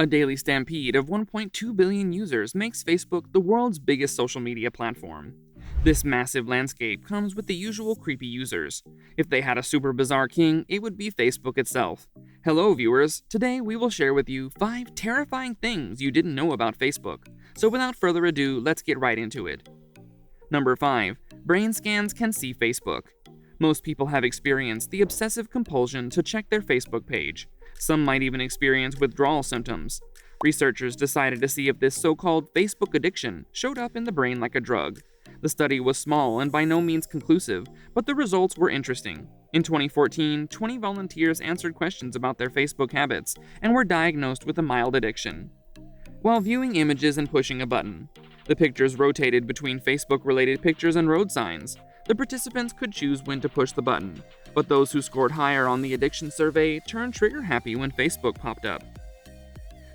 A daily stampede of 1.2 billion users makes Facebook the world's biggest social media platform. This massive landscape comes with the usual creepy users. If they had a super bizarre king, it would be Facebook itself. Hello viewers, today we will share with you 5 terrifying things you didn't know about Facebook. So without further ado, let's get right into it. Number 5. Brain scans can see Facebook. Most people have experienced the obsessive compulsion to check their Facebook page. Some might even experience withdrawal symptoms. Researchers decided to see if this so-called Facebook addiction showed up in the brain like a drug. The study was small and by no means conclusive, but the results were interesting. In 2014, 20 volunteers answered questions about their Facebook habits and were diagnosed with a mild addiction. While viewing images and pushing a button, the pictures rotated between Facebook-related pictures and road signs. The participants could choose when to push the button, but those who scored higher on the addiction survey turned trigger-happy when Facebook popped up.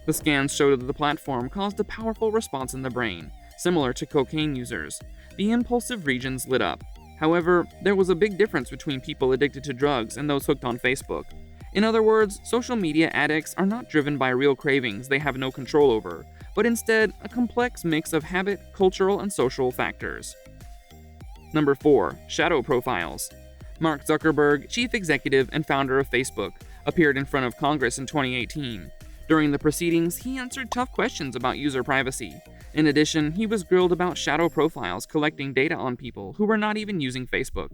The scans showed that the platform caused a powerful response in the brain, similar to cocaine users. The impulsive regions lit up. However, there was a big difference between people addicted to drugs and those hooked on Facebook. In other words, social media addicts are not driven by real cravings they have no control over, but instead a complex mix of habit, cultural, and social factors. Number 4. Shadow profiles. Mark Zuckerberg, chief executive and founder of Facebook, appeared in front of Congress in 2018. During the proceedings, he answered tough questions about user privacy. In addition, he was grilled about shadow profiles collecting data on people who were not even using Facebook.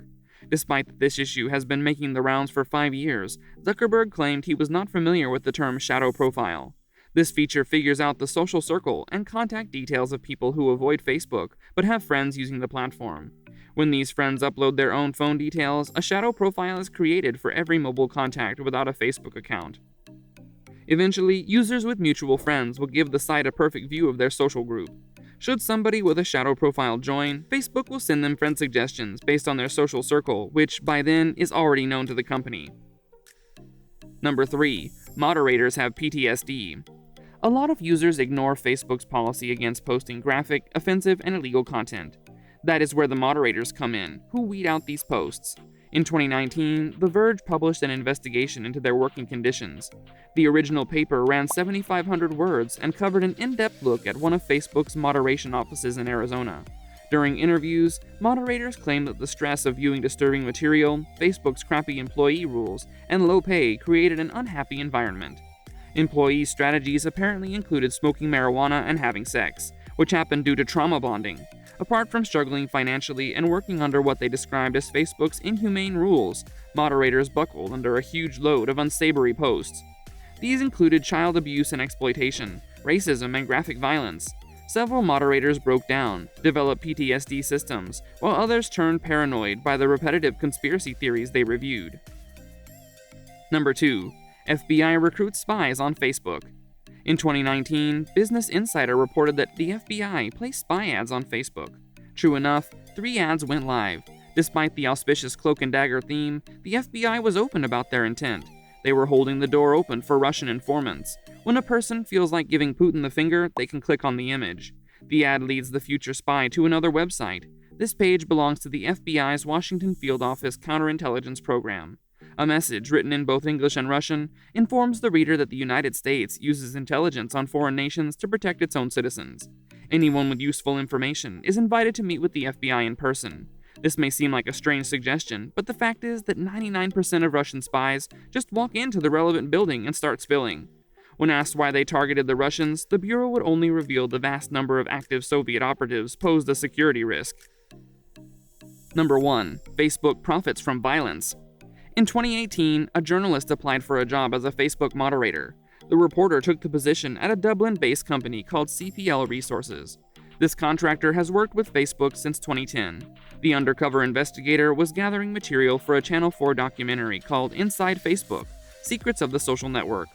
Despite that this issue has been making the rounds for 5 years, Zuckerberg claimed he was not familiar with the term shadow profile. This feature figures out the social circle and contact details of people who avoid Facebook but have friends using the platform. When these friends upload their own phone details, a shadow profile is created for every mobile contact without a Facebook account. Eventually, users with mutual friends will give the site a perfect view of their social group. Should somebody with a shadow profile join, Facebook will send them friend suggestions based on their social circle, which by then is already known to the company. Number 3. Moderators have PTSD. A lot of users ignore Facebook's policy against posting graphic, offensive, and illegal content. That is where the moderators come in, who weed out these posts. In 2019, The Verge published an investigation into their working conditions. The original paper ran 7,500 words and covered an in-depth look at one of Facebook's moderation offices in Arizona. During interviews, moderators claimed that the stress of viewing disturbing material, Facebook's crappy employee rules, and low pay created an unhappy environment. Employee strategies apparently included smoking marijuana and having sex, which happened due to trauma bonding. Apart from struggling financially and working under what they described as Facebook's inhumane rules, moderators buckled under a huge load of unsavory posts. These included child abuse and exploitation, racism, and graphic violence. Several moderators broke down, developed PTSD systems, while others turned paranoid by the repetitive conspiracy theories they reviewed. Number 2. FBI recruits spies on Facebook. In 2019, Business Insider reported that the FBI placed spy ads on Facebook. True enough, 3 ads went live. Despite the auspicious cloak and dagger theme, the FBI was open about their intent. They were holding the door open for Russian informants. When a person feels like giving Putin the finger, they can click on the image. The ad leads the future spy to another website. This page belongs to the FBI's Washington Field Office Counterintelligence Program. A message, written in both English and Russian, informs the reader that the United States uses intelligence on foreign nations to protect its own citizens. Anyone with useful information is invited to meet with the FBI in person. This may seem like a strange suggestion, but the fact is that 99% of Russian spies just walk into the relevant building and start spilling. When asked why they targeted the Russians, the Bureau would only reveal the vast number of active Soviet operatives posed a security risk. Number 1. Facebook profits from violence. In 2018, a journalist applied for a job as a Facebook moderator. The reporter took the position at a Dublin-based company called CPL Resources. This contractor has worked with Facebook since 2010. The undercover investigator was gathering material for a Channel 4 documentary called Inside Facebook: Secrets of the Social Network.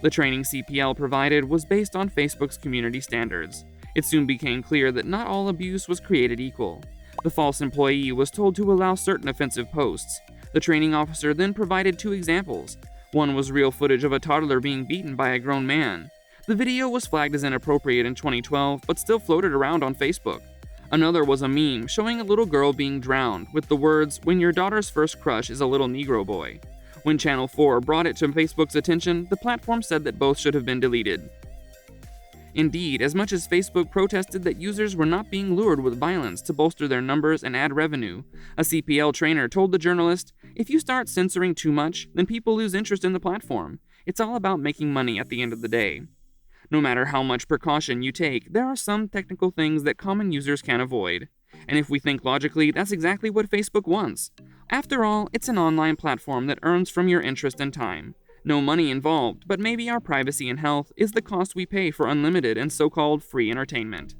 The training CPL provided was based on Facebook's community standards. It soon became clear that not all abuse was created equal. The false employee was told to allow certain offensive posts. The training officer then provided 2 examples. One was real footage of a toddler being beaten by a grown man. The video was flagged as inappropriate in 2012, but still floated around on Facebook. Another was a meme showing a little girl being drowned with the words, "When your daughter's first crush is a little Negro boy." When Channel 4 brought it to Facebook's attention, the platform said that both should have been deleted. Indeed, as much as Facebook protested that users were not being lured with violence to bolster their numbers and ad revenue, a CPL trainer told the journalist, "If you start censoring too much, then people lose interest in the platform. It's all about making money at the end of the day." No matter how much precaution you take, there are some technical things that common users can avoid. And if we think logically, that's exactly what Facebook wants. After all, it's an online platform that earns from your interest and time. No money involved, but maybe our privacy and health is the cost we pay for unlimited and so-called free entertainment.